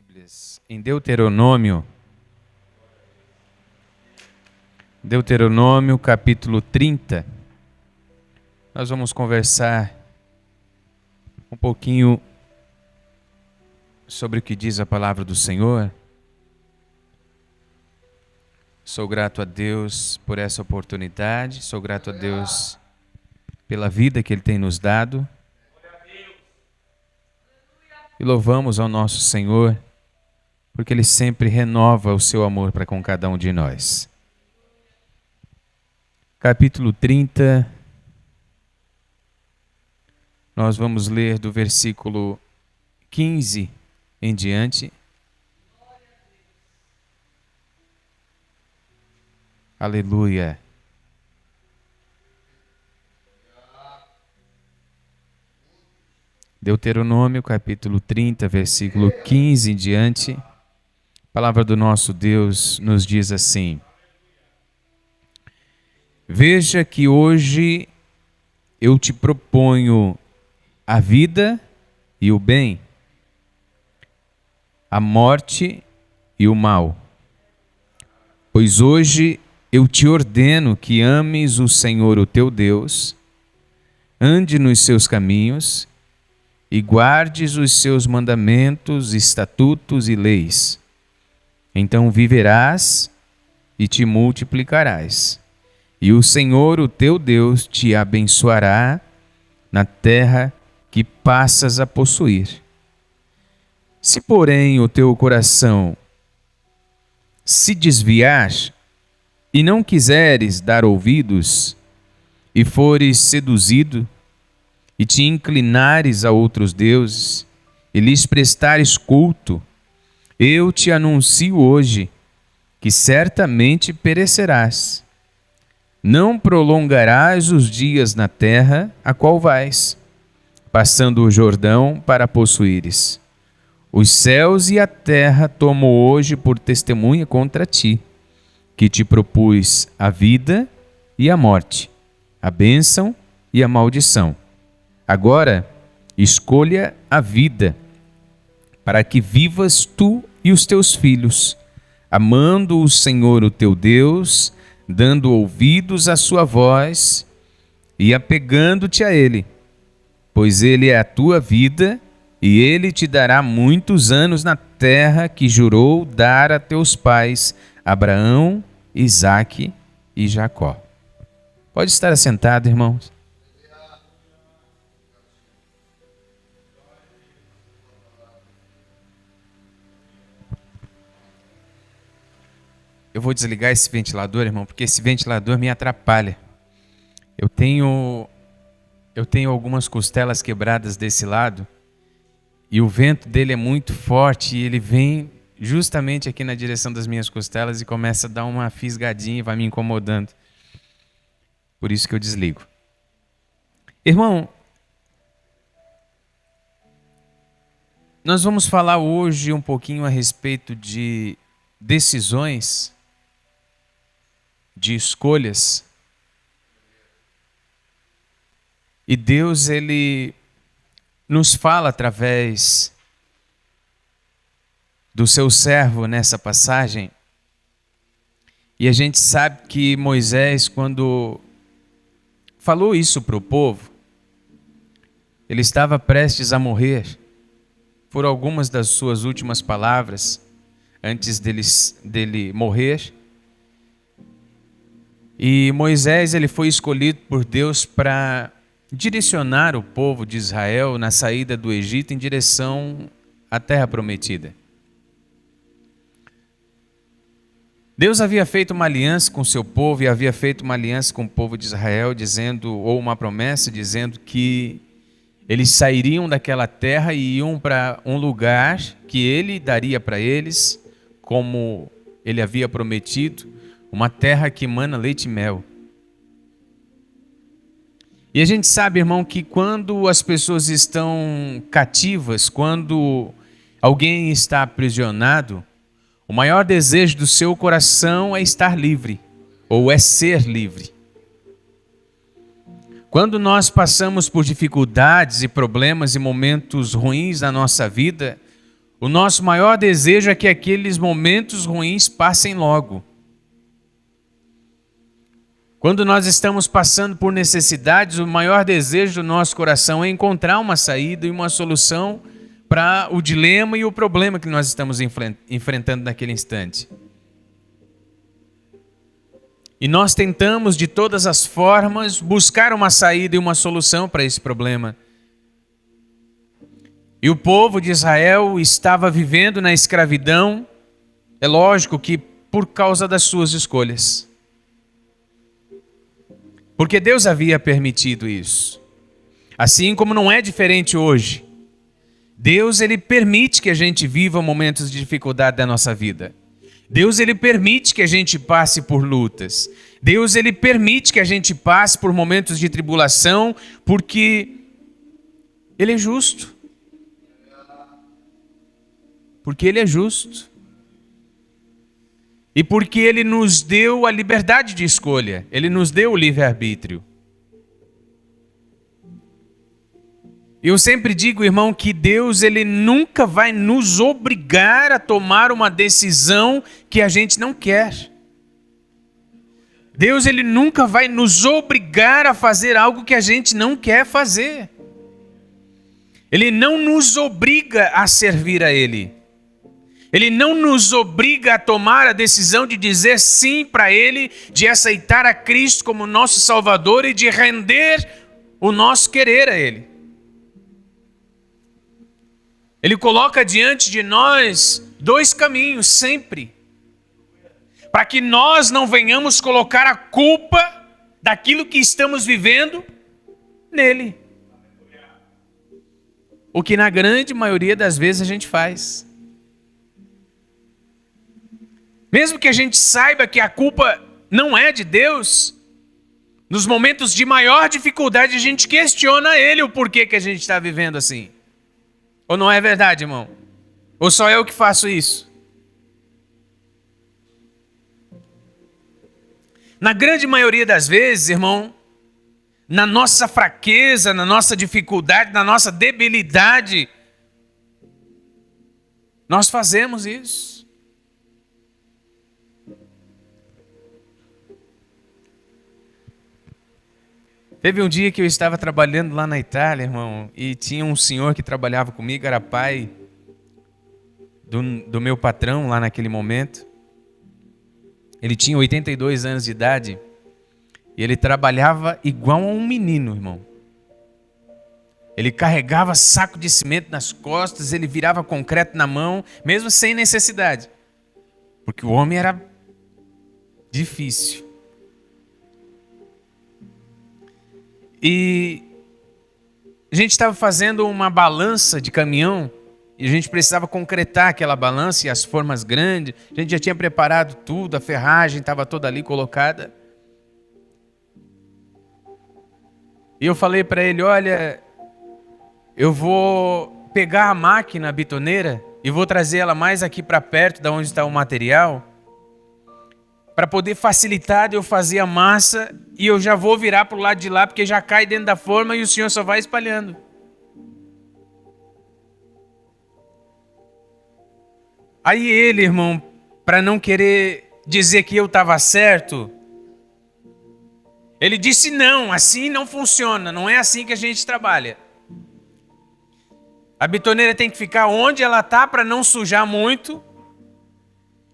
Bíblias em Deuteronômio capítulo 30. Nós vamos conversar um pouquinho sobre o que diz a palavra do Senhor. Sou grato a Deus por essa oportunidade, sou grato a Deus pela vida que Ele tem nos dado. E louvamos ao nosso Senhor, porque Ele sempre renova o seu amor para com cada um de nós. Capítulo 30, nós vamos ler do versículo 15 em diante. Aleluia. Deuteronômio capítulo 30, versículo 15 em diante. A palavra do nosso Deus nos diz assim: Veja que hoje eu te proponho a vida e o bem, a morte e o mal. Pois hoje eu te ordeno que ames o Senhor, o teu Deus, ande nos seus caminhos e guardes os seus mandamentos, estatutos e leis. Então viverás e te multiplicarás, e o Senhor, o teu Deus, te abençoará na terra que passas a possuir. Se, porém, o teu coração se desviar e não quiseres dar ouvidos, e fores seduzido, e te inclinares a outros deuses, e lhes prestares culto, eu te anuncio hoje que certamente perecerás. Não prolongarás os dias na terra a qual vais, passando o Jordão para possuíres. Os céus e a terra tomo hoje por testemunha contra ti, que te propus a vida e a morte, a bênção e a maldição. Agora, escolha a vida, para que vivas tu e os teus filhos, amando o Senhor, o teu Deus, dando ouvidos à sua voz e apegando-te a Ele, pois Ele é a tua vida e Ele te dará muitos anos na terra que jurou dar a teus pais, Abraão, Isaque e Jacó. Pode estar assentado, irmãos. Eu vou desligar esse ventilador, irmão, porque esse ventilador me atrapalha. Eu tenho algumas costelas quebradas desse lado e o vento dele é muito forte e ele vem justamente aqui na direção das minhas costelas e começa a dar uma fisgadinha e vai me incomodando. Por isso que eu desligo. Irmão, nós vamos falar hoje um pouquinho a respeito de decisões, de escolhas. E Deus, Ele nos fala através do seu servo nessa passagem. E a gente sabe que Moisés, quando falou isso para o povo, ele estava prestes a morrer. Foram algumas das suas últimas palavras antes dele morrer. E Moisés, ele foi escolhido por Deus para direcionar o povo de Israel na saída do Egito em direção à terra prometida. Deus havia feito uma aliança com o seu povo e havia feito uma aliança com o povo de Israel, ou uma promessa dizendo que eles sairiam daquela terra e iam para um lugar que ele daria para eles, como ele havia prometido, uma terra que emana leite e mel. E a gente sabe, irmão, que quando as pessoas estão cativas, quando alguém está aprisionado, o maior desejo do seu coração é estar livre, ou é ser livre. Quando nós passamos por dificuldades e problemas e momentos ruins na nossa vida, O nosso maior desejo é que aqueles momentos ruins passem logo. Quando nós estamos passando por necessidades, o maior desejo do nosso coração é encontrar uma saída e uma solução para o dilema e o problema que nós estamos enfrentando naquele instante. E nós tentamos, de todas as formas, buscar uma saída e uma solução para esse problema. E o povo de Israel estava vivendo na escravidão, é lógico que por causa das suas escolhas. Porque Deus havia permitido isso. Assim como não é diferente hoje. Deus, ele permite que a gente viva momentos de dificuldade da nossa vida. Deus, ele permite que a gente passe por lutas. Deus, ele permite que a gente passe por momentos de tribulação, porque ele é justo. Porque ele é justo. E porque ele nos deu a liberdade de escolha. Ele nos deu o livre-arbítrio. Eu sempre digo, irmão, que Deus, ele nunca vai nos obrigar a tomar uma decisão que a gente não quer. Deus, ele nunca vai nos obrigar a fazer algo que a gente não quer fazer. Ele não nos obriga a servir a ele. Ele não nos obriga a tomar a decisão de dizer sim para ele, de aceitar a Cristo como nosso Salvador e de render o nosso querer a ele. Ele coloca diante de nós dois caminhos sempre, para que nós não venhamos colocar a culpa daquilo que estamos vivendo nele. O que na grande maioria das vezes a gente faz. Mesmo que a gente saiba que a culpa não é de Deus, nos momentos de maior dificuldade a gente questiona ele o porquê que a gente está vivendo assim. Ou não é verdade, irmão? Ou só eu que faço isso? Na grande maioria das vezes, irmão, na nossa fraqueza, na nossa dificuldade, na nossa debilidade, nós fazemos isso. Teve um dia que eu estava trabalhando lá na Itália, irmão, e tinha um senhor que trabalhava comigo, era pai do meu patrão lá naquele momento. Ele tinha 82 anos de idade e ele trabalhava igual a um menino, irmão. Ele carregava saco de cimento nas costas, ele virava concreto na mão, mesmo sem necessidade, porque o homem era difícil. E a gente estava fazendo uma balança de caminhão e a gente precisava concretar aquela balança e as formas grandes. A gente já tinha preparado tudo, a ferragem estava toda ali colocada. E eu falei para ele, olha, eu vou pegar a máquina bitoneira e vou trazer ela mais aqui para perto de onde está o material, para poder facilitar de eu fazer a massa e eu já vou virar para o lado de lá, porque já cai dentro da forma e o senhor só vai espalhando. Aí ele, irmão, para não querer dizer que eu estava certo, ele disse não, assim não funciona, não é assim que a gente trabalha. A bitoneira tem que ficar onde ela está para não sujar muito.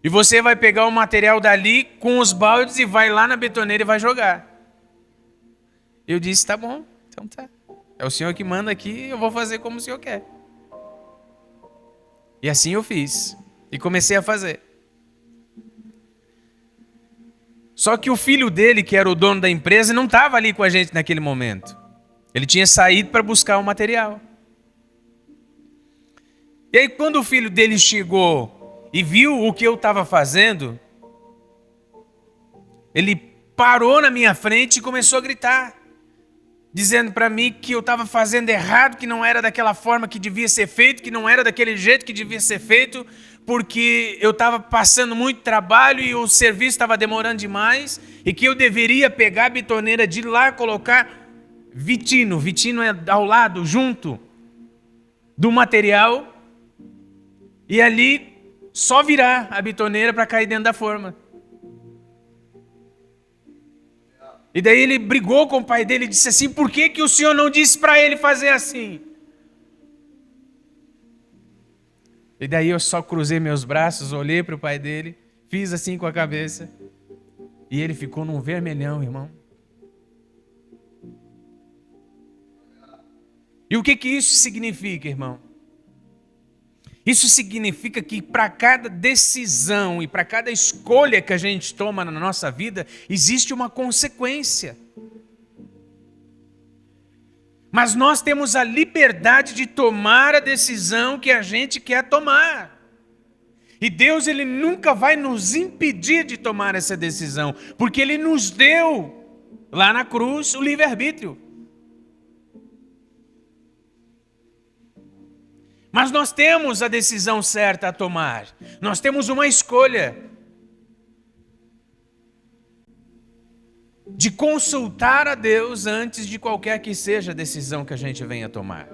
E você vai pegar o material dali com os baldes e vai lá na betoneira e vai jogar. Eu disse, tá bom, então tá. É o senhor que manda aqui, eu vou fazer como o senhor quer. E assim eu fiz. E comecei a fazer. Só que o filho dele, que era o dono da empresa, não estava ali com a gente naquele momento. Ele tinha saído para buscar o material. E aí quando o filho dele chegou e viu o que eu estava fazendo, ele parou na minha frente e começou a gritar, dizendo para mim que eu estava fazendo errado, que não era daquela forma que devia ser feito, que não era daquele jeito que devia ser feito, porque eu estava passando muito trabalho e o serviço estava demorando demais, e que eu deveria pegar a bitoneira de lá e colocar vitino. Vitino é ao lado, junto do material, E ali, só virar a bitoneira para cair dentro da forma. E daí ele brigou com o pai dele e disse assim: por que que o senhor não disse para ele fazer assim? E daí eu só cruzei meus braços, olhei para o pai dele, fiz assim com a cabeça. E ele ficou num vermelhão, irmão. E o que que isso significa, irmão? Isso significa que para cada decisão e para cada escolha que a gente toma na nossa vida, existe uma consequência. Mas nós temos a liberdade de tomar a decisão que a gente quer tomar. E Deus, Ele nunca vai nos impedir de tomar essa decisão, porque Ele nos deu, lá na cruz, o livre-arbítrio. Mas nós temos a decisão certa a tomar. Nós temos uma escolha de consultar a Deus antes de qualquer que seja a decisão que a gente venha tomar.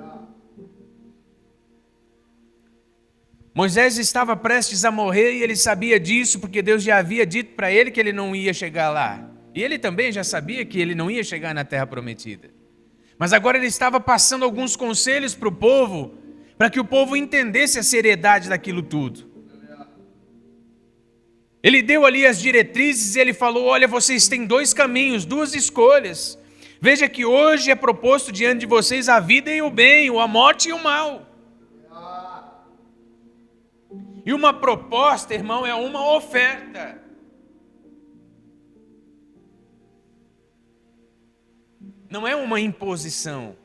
Moisés estava prestes a morrer e ele sabia disso porque Deus já havia dito para ele que ele não ia chegar lá. E ele também já sabia que ele não ia chegar na terra prometida. Mas agora ele estava passando alguns conselhos para o povo, para que o povo entendesse a seriedade daquilo tudo. Ele deu ali as diretrizes e ele falou: olha, vocês têm dois caminhos, duas escolhas. Veja que hoje é proposto diante de vocês a vida e o bem, a morte e o mal. E uma proposta, irmão, é uma oferta. Não é uma imposição.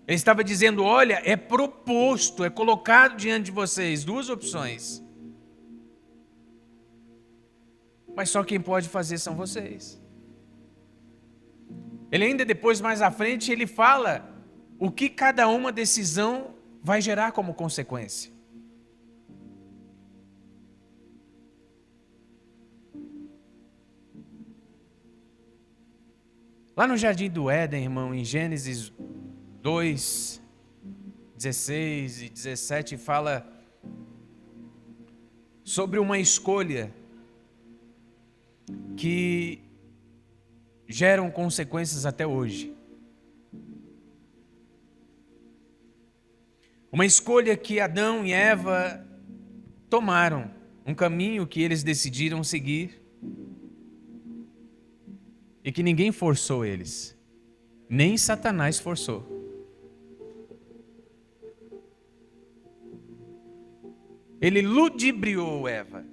Ele estava dizendo: olha, é proposto, é colocado diante de vocês duas opções. Mas só quem pode fazer são vocês. Ele ainda depois, mais à frente, ele fala o que cada uma decisão vai gerar como consequência. Lá no Jardim do Éden, irmão, em Gênesis 2, 16 e 17, fala sobre uma escolha que geram consequências até hoje. Uma escolha que Adão e Eva tomaram, um caminho que eles decidiram seguir e que ninguém forçou eles, nem Satanás forçou. Ele ludibriou Eva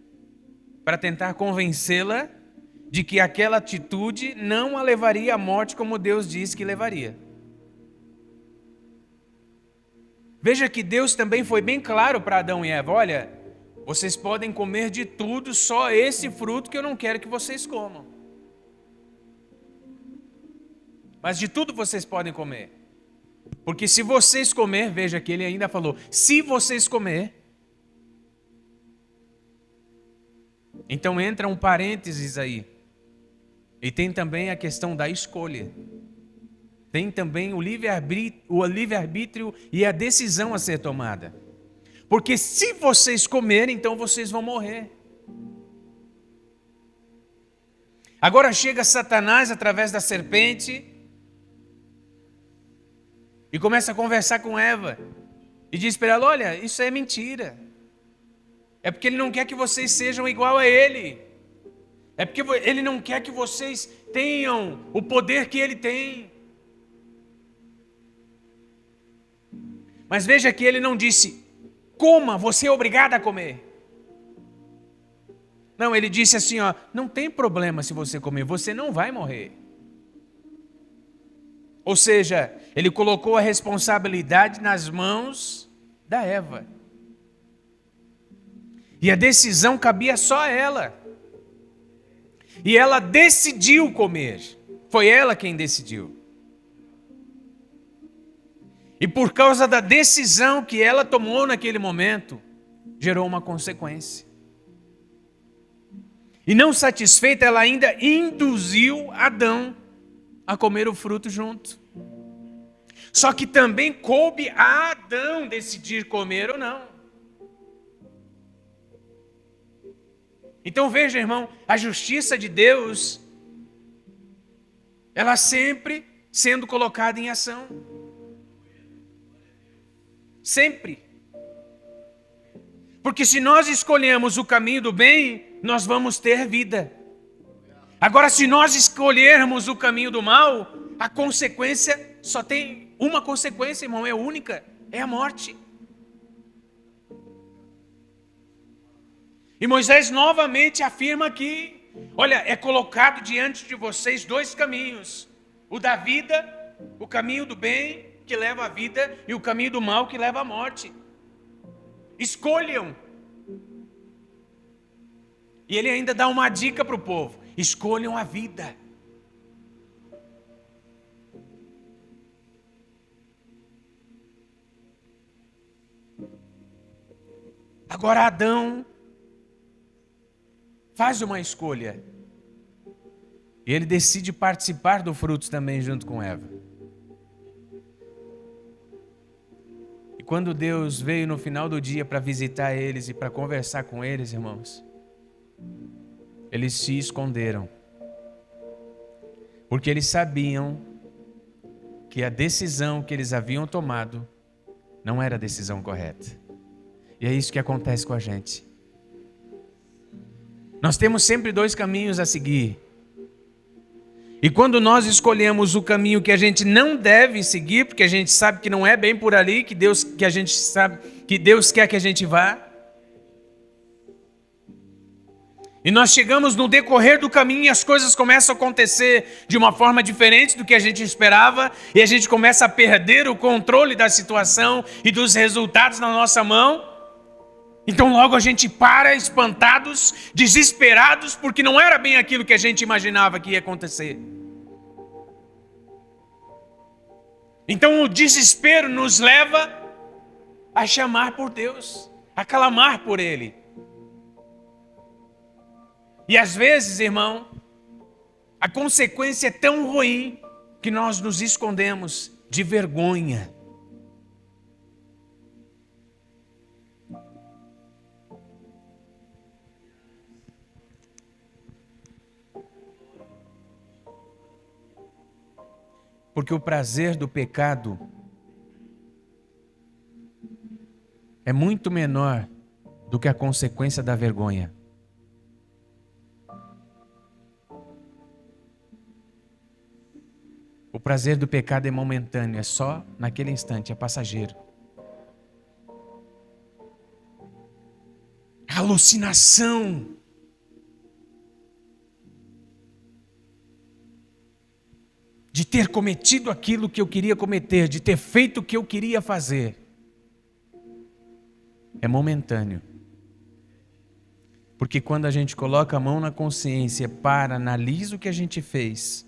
para tentar convencê-la de que aquela atitude não a levaria à morte como Deus disse que levaria. Veja que Deus também foi bem claro para Adão e Eva: olha, vocês podem comer de tudo, só esse fruto que eu não quero que vocês comam. Mas de tudo vocês podem comer. Porque se vocês comer, veja que ele ainda falou, se vocês comer, então entra um parênteses aí. E tem também a questão da escolha. Tem também o livre-arbítrio e a decisão a ser tomada. Porque se vocês comerem, então vocês vão morrer. Agora chega Satanás através da serpente e começa a conversar com Eva. E diz para ela: olha, isso é mentira. É porque ele não quer que vocês sejam igual a ele. É porque ele não quer que vocês tenham o poder que ele tem. Mas veja que ele não disse: coma, você é obrigado a comer. Não, ele disse assim, ó, não tem problema se você comer, você não vai morrer. Ou seja, ele colocou a responsabilidade nas mãos da Eva. E a decisão cabia só a ela. E ela decidiu comer. Foi ela quem decidiu. E por causa da decisão que ela tomou naquele momento, gerou uma consequência. E não satisfeita, ela ainda induziu Adão a comer o fruto junto. Só que também coube a Adão decidir comer ou não. Então veja, irmão, a justiça de Deus, ela sempre sendo colocada em ação. Sempre. Porque se nós escolhemos o caminho do bem, nós vamos ter vida. Agora, se nós escolhermos o caminho do mal, a consequência só tem uma consequência, irmão, é única, é a morte. E Moisés novamente afirma aqui, olha, é colocado diante de vocês dois caminhos, o da vida, o caminho do bem que leva à vida e o caminho do mal que leva à morte. Escolham. E ele ainda dá uma dica para o povo: escolham a vida. Agora Adão faz uma escolha. E ele decide participar do fruto também junto com Eva. E quando Deus veio no final do dia para visitar eles e para conversar com eles, irmãos, eles se esconderam. Porque eles sabiam que a decisão que eles haviam tomado não era a decisão correta. E é isso que acontece com a gente. Nós temos sempre dois caminhos a seguir. E quando nós escolhemos o caminho que a gente não deve seguir, porque a gente sabe que não é bem por ali que a gente sabe que Deus quer que a gente vá, e nós chegamos no decorrer do caminho e as coisas começam a acontecer de uma forma diferente do que a gente esperava, e a gente começa a perder o controle da situação e dos resultados na nossa mão. Então logo a gente para, espantados, desesperados, porque não era bem aquilo que a gente imaginava que ia acontecer. Então o desespero nos leva a chamar por Deus, a clamar por Ele. E às vezes, irmão, a consequência é tão ruim que nós nos escondemos de vergonha. Porque o prazer do pecado é muito menor do que a consequência da vergonha. O prazer do pecado é momentâneo, é só naquele instante, é passageiro. A alucinação de ter cometido aquilo que eu queria cometer, de ter feito o que eu queria fazer, é momentâneo. Porque quando a gente coloca a mão na consciência, analisa o que a gente fez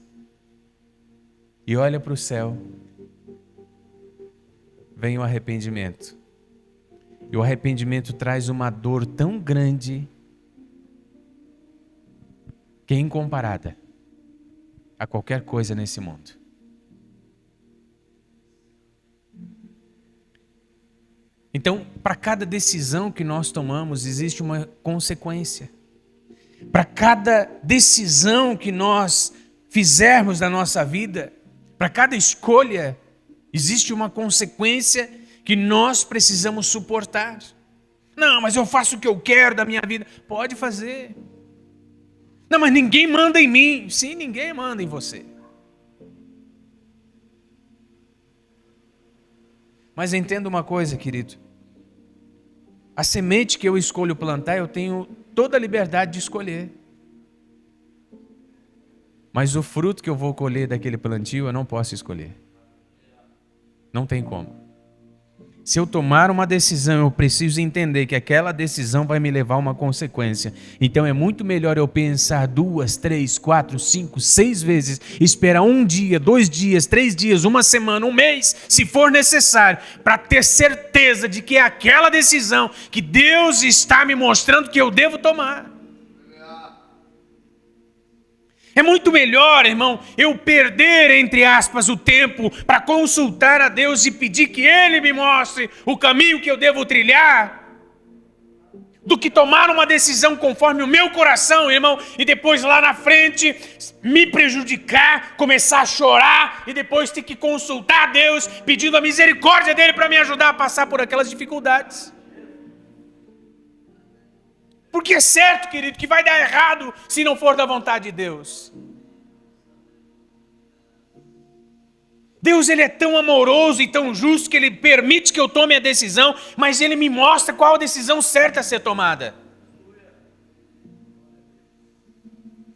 e olha para o céu, vem o arrependimento. E o arrependimento traz uma dor tão grande que é incomparada a qualquer coisa nesse mundo. Então, para cada decisão que nós tomamos, existe uma consequência. Para cada decisão que nós fizermos na nossa vida, para cada escolha, existe uma consequência que nós precisamos suportar. Não, mas eu faço o que eu quero da minha vida. Pode fazer. Não, mas ninguém manda em mim. Sim, ninguém manda em você. Mas entenda uma coisa, querido. A semente que eu escolho plantar, eu tenho toda a liberdade de escolher. Mas o fruto que eu vou colher daquele plantio, eu não posso escolher. Não tem como. Se eu tomar uma decisão, eu preciso entender que aquela decisão vai me levar a uma consequência. Então é muito melhor eu pensar 2, 3, 4, 5, 6 vezes, esperar 1 dia, 2 dias, 3 dias, 1 semana, 1 mês, se for necessário, para ter certeza de que é aquela decisão que Deus está me mostrando que eu devo tomar. É muito melhor, irmão, eu perder, entre aspas, o tempo para consultar a Deus e pedir que Ele me mostre o caminho que eu devo trilhar, do que tomar uma decisão conforme o meu coração, irmão, e depois lá na frente me prejudicar, começar a chorar e depois ter que consultar a Deus, pedindo a misericórdia dele para me ajudar a passar por aquelas dificuldades. Porque é certo, querido, que vai dar errado se não for da vontade de Deus. Deus, ele é tão amoroso e tão justo que ele permite que eu tome a decisão, mas ele me mostra qual a decisão certa a ser tomada.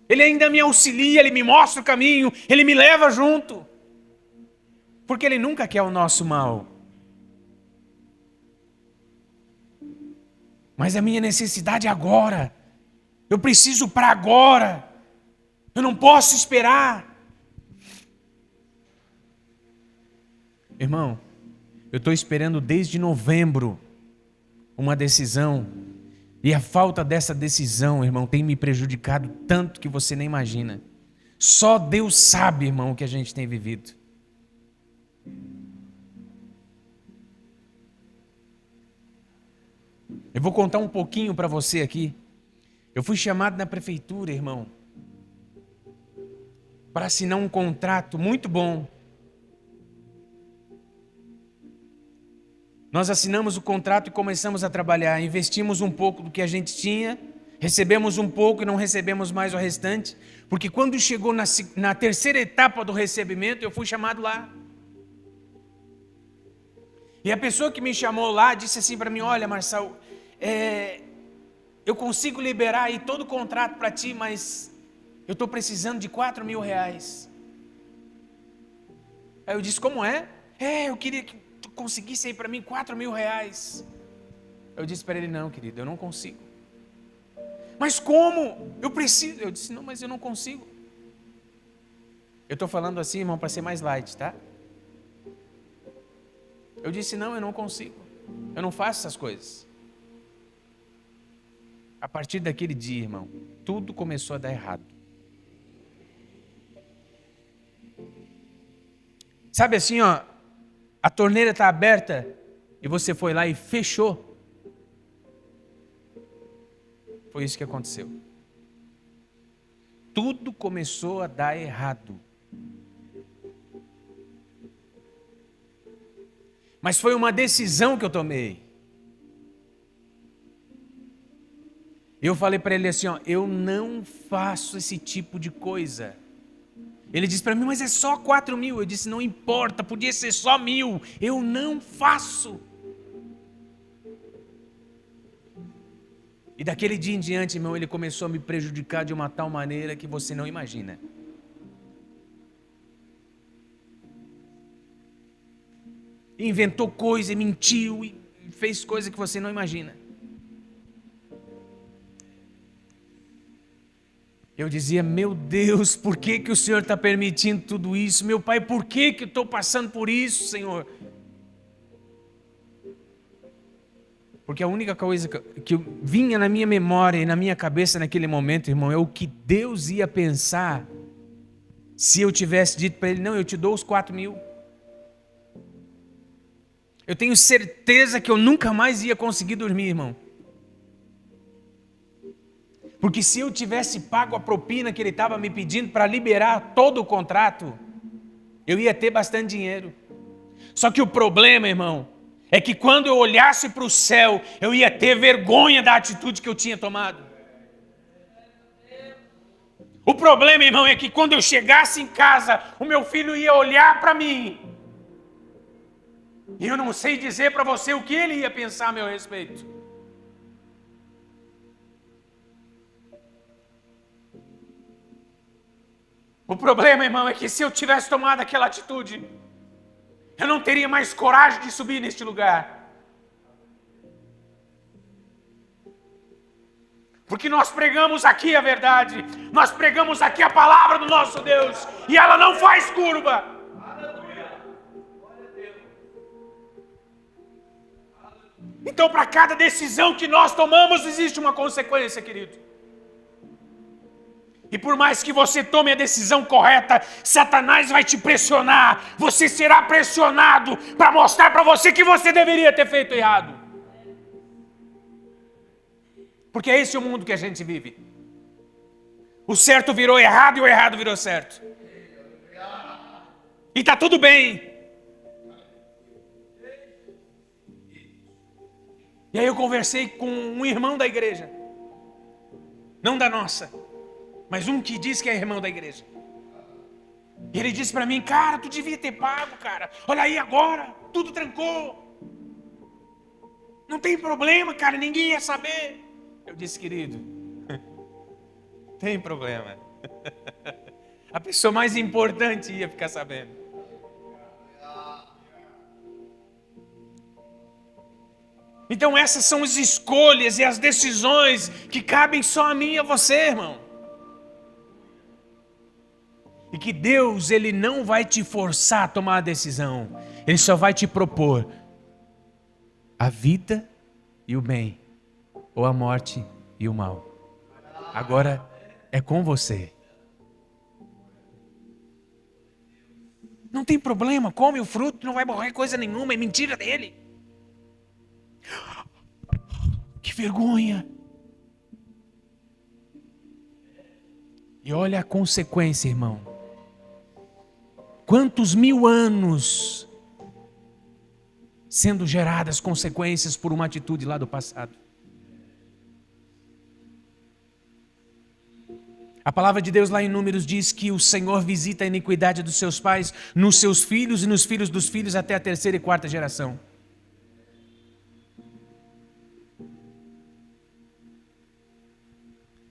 Ele ainda me auxilia, ele me mostra o caminho, ele me leva junto. Porque ele nunca quer o nosso mal. Mas a minha necessidade é agora. Eu preciso para agora. Eu não posso esperar. Irmão, eu estou esperando desde novembro uma decisão. E a falta dessa decisão, irmão, tem me prejudicado tanto que você nem imagina. Só Deus sabe, irmão, o que a gente tem vivido. Eu vou contar um pouquinho para você aqui. Eu fui chamado na prefeitura, irmão, para assinar um contrato muito bom. Nós assinamos o contrato e começamos a trabalhar. Investimos um pouco do que a gente tinha, recebemos um pouco e não recebemos mais o restante, porque quando chegou na terceira etapa do recebimento, eu fui chamado lá. E a pessoa que me chamou lá disse assim para mim: olha, Marçal, eu consigo liberar aí todo o contrato para ti, mas eu estou precisando de R$4.000. Aí eu disse: como é? Eu queria que tu conseguisse aí para mim R$4.000. Eu disse para ele: não, querido, eu não consigo. Mas como? Eu preciso. Eu disse: não, mas eu não consigo. Eu estou falando assim, irmão, para ser mais light, tá? Eu disse: não, eu não consigo. Eu não faço essas coisas. A partir daquele dia, irmão, tudo começou a dar errado. Sabe assim, ó, a torneira está aberta e você foi lá e fechou. Foi isso que aconteceu. Tudo começou a dar errado. Mas foi uma decisão que eu tomei. Eu falei para ele assim, ó, eu não faço esse tipo de coisa. Ele disse para mim: mas é só 4.000. Eu disse: não importa, podia ser só 1.000. Eu não faço. E daquele dia em diante, irmão, ele começou a me prejudicar de uma tal maneira que você não imagina. Inventou coisa, mentiu e fez coisa que você não imagina. Eu dizia: meu Deus, por que o Senhor está permitindo tudo isso? Meu Pai, por que eu estou passando por isso, Senhor? Porque a única coisa que vinha na minha memória e na minha cabeça naquele momento, irmão, é o que Deus ia pensar se eu tivesse dito para ele: não, eu te dou os 4.000. Eu tenho certeza que eu nunca mais ia conseguir dormir, irmão. Porque se eu tivesse pago a propina que ele estava me pedindo para liberar todo o contrato, eu ia ter bastante dinheiro. Só que o problema, irmão, é que quando eu olhasse para o céu, eu ia ter vergonha da atitude que eu tinha tomado. O problema, irmão, é que quando eu chegasse em casa, o meu filho ia olhar para mim. E eu não sei dizer para você o que ele ia pensar a meu respeito. O problema, irmão, é que se eu tivesse tomado aquela atitude, eu não teria mais coragem de subir neste lugar. Porque nós pregamos aqui a verdade, nós pregamos aqui a palavra do nosso Deus, e ela não faz curva. Então, para cada decisão que nós tomamos, existe uma consequência, querido. E por mais que você tome a decisão correta, Satanás vai te pressionar. Você será pressionado para mostrar para você que você deveria ter feito errado. Porque é esse o mundo que a gente vive. O certo virou errado e o errado virou certo. E tá tudo bem. E aí eu conversei com um irmão da igreja. Não da nossa, mas um que diz que é irmão da igreja. E ele disse para mim, cara, tu devia ter pago, cara. Olha aí agora, tudo trancou. Não tem problema, cara, ninguém ia saber. Eu disse, querido, tem problema. A pessoa mais importante ia ficar sabendo. Então essas são as escolhas e as decisões que cabem só a mim e a você, irmão. E que Deus, Ele não vai te forçar a tomar a decisão. Ele só vai te propor a vida e o bem, ou a morte e o mal. Agora é com você. Não tem problema, come o fruto, não vai morrer coisa nenhuma, é mentira dele. Que vergonha. E olha a consequência, irmão. Quantos 1000 anos sendo geradas consequências por uma atitude lá do passado. A palavra de Deus lá em Números diz que o Senhor visita a iniquidade dos seus pais nos seus filhos e nos filhos dos filhos até a 3ª e 4ª geração.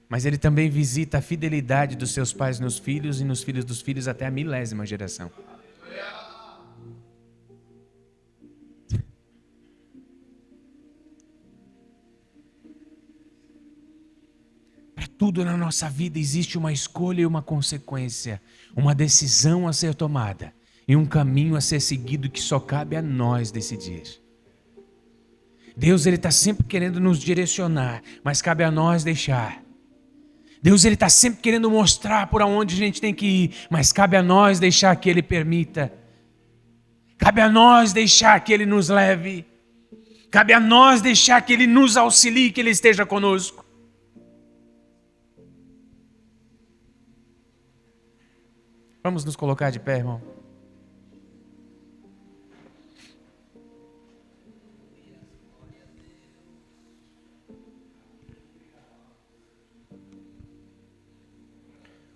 Mas Ele também visita a fidelidade dos seus pais nos filhos e nos filhos dos filhos até a 1000ª geração. Para tudo na nossa vida existe uma escolha e uma consequência, uma decisão a ser tomada e um caminho a ser seguido que só cabe a nós decidir. Deus, Ele está sempre querendo nos direcionar, mas cabe a nós deixar. Deus, Ele está sempre querendo mostrar por onde a gente tem que ir, mas cabe a nós deixar que Ele permita. Cabe a nós deixar que Ele nos leve. Cabe a nós deixar que Ele nos auxilie, que Ele esteja conosco. Vamos nos colocar de pé, irmão.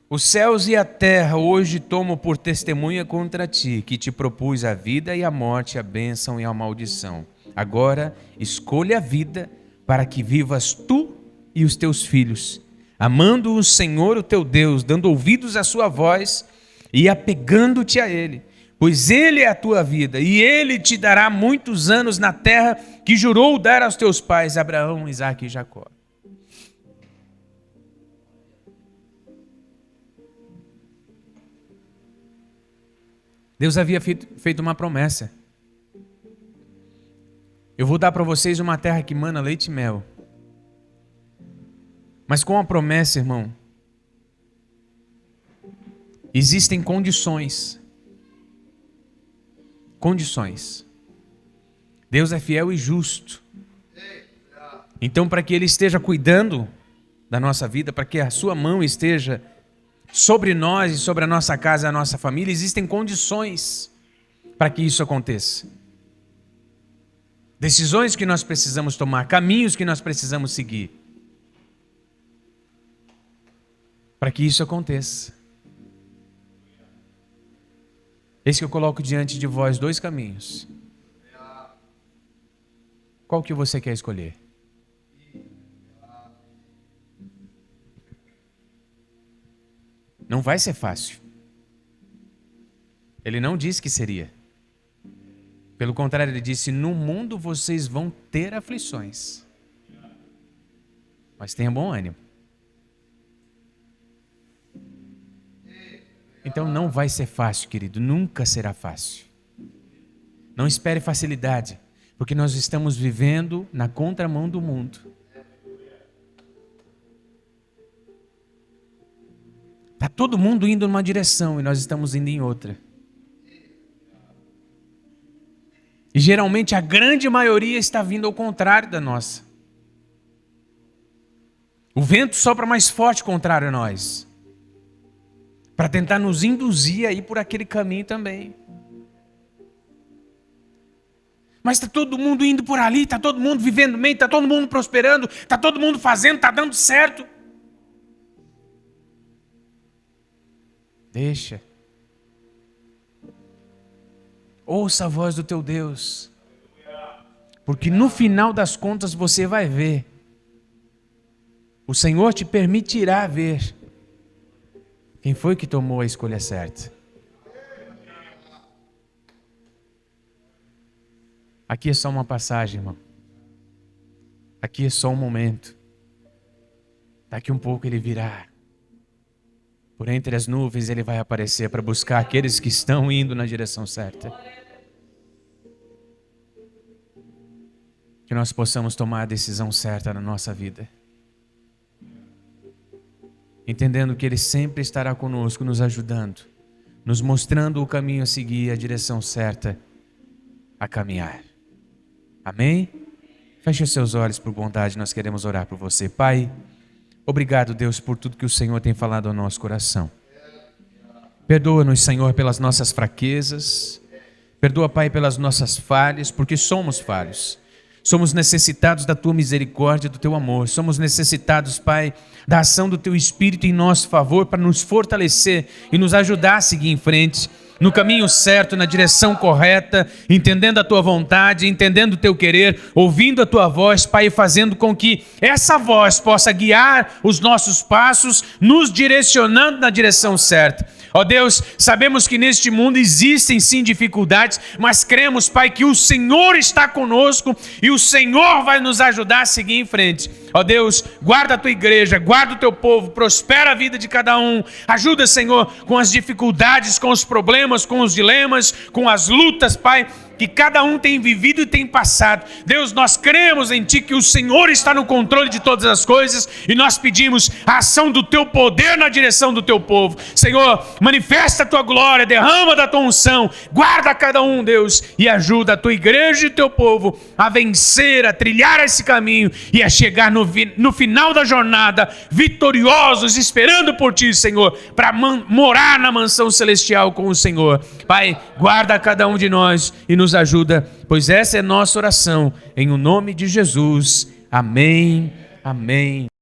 Os céus e a terra hoje tomam por testemunha contra ti, que te propus a vida e a morte, a bênção e a maldição. Agora, escolha a vida para que vivas tu e os teus filhos, amando o Senhor, o teu Deus, dando ouvidos à sua voz e apegando-te a Ele, pois Ele é a tua vida e Ele te dará muitos anos na terra que jurou dar aos teus pais, Abraão, Isaque e Jacó. Deus havia feito uma promessa. Eu vou dar para vocês uma terra que mana leite e mel. Mas com a promessa, irmão, existem condições. Condições. Deus é fiel e justo. Então, para que Ele esteja cuidando da nossa vida, para que a sua mão esteja sobre nós e sobre a nossa casa e a nossa família, existem condições para que isso aconteça. Decisões que nós precisamos tomar, caminhos que nós precisamos seguir para que isso aconteça. Eis que eu coloco diante de vós 2 caminhos. Qual que você quer escolher? Não vai ser fácil. Ele não disse que seria. Pelo contrário, ele disse: no mundo vocês vão ter aflições. Mas tenha bom ânimo. Então não vai ser fácil, querido. Nunca será fácil. Não espere facilidade, porque nós estamos vivendo na contramão do mundo. Está todo mundo indo numa direção e nós estamos indo em outra. E geralmente a grande maioria está vindo ao contrário da nossa. O vento sopra mais forte contrário a nós, para tentar nos induzir a ir por aquele caminho também. Mas está todo mundo indo por ali, está todo mundo vivendo bem, está todo mundo prosperando, está todo mundo fazendo, está dando certo. Deixa. Ouça a voz do teu Deus. Porque no final das contas você vai ver. O Senhor te permitirá ver quem foi que tomou a escolha certa. Aqui é só uma passagem, irmão. Aqui é só um momento. Daqui um pouco ele virá. Por entre as nuvens ele vai aparecer para buscar aqueles que estão indo na direção certa. Que nós possamos tomar a decisão certa na nossa vida. Entendendo que ele sempre estará conosco, nos ajudando, nos mostrando o caminho a seguir, a direção certa a caminhar. Amém? Feche os seus olhos por bondade, nós queremos orar por você. Pai, obrigado, Deus, por tudo que o Senhor tem falado ao nosso coração. Perdoa-nos, Senhor, pelas nossas fraquezas. Perdoa, Pai, pelas nossas falhas, porque somos falhos. Somos necessitados da Tua misericórdia, do Teu amor. Somos necessitados, Pai, da ação do Teu Espírito em nosso favor para nos fortalecer e nos ajudar a seguir em frente, no caminho certo, na direção correta, entendendo a Tua vontade, entendendo o Teu querer, ouvindo a Tua voz, Pai, fazendo com que essa voz possa guiar os nossos passos, nos direcionando na direção certa. Ó Deus, sabemos que neste mundo existem sim dificuldades, mas cremos, Pai, que o Senhor está conosco e o Senhor vai nos ajudar a seguir em frente. Ó Deus, guarda a Tua igreja, guarda o Teu povo, prospera a vida de cada um. Ajuda, Senhor, com as dificuldades, com os problemas, com os dilemas, com as lutas, Pai, que cada um tem vivido e tem passado. Deus, nós cremos em Ti, que o Senhor está no controle de todas as coisas e nós pedimos a ação do Teu poder na direção do Teu povo. Senhor, manifesta a Tua glória, derrama da Tua unção, guarda cada um, Deus, e ajuda a Tua igreja e o Teu povo a vencer, a trilhar esse caminho e a chegar no final da jornada, vitoriosos, esperando por Ti, Senhor, para morar na mansão celestial com o Senhor. Pai, guarda cada um de nós e nos ajuda, pois essa é nossa oração, em o nome de Jesus. Amém, amém.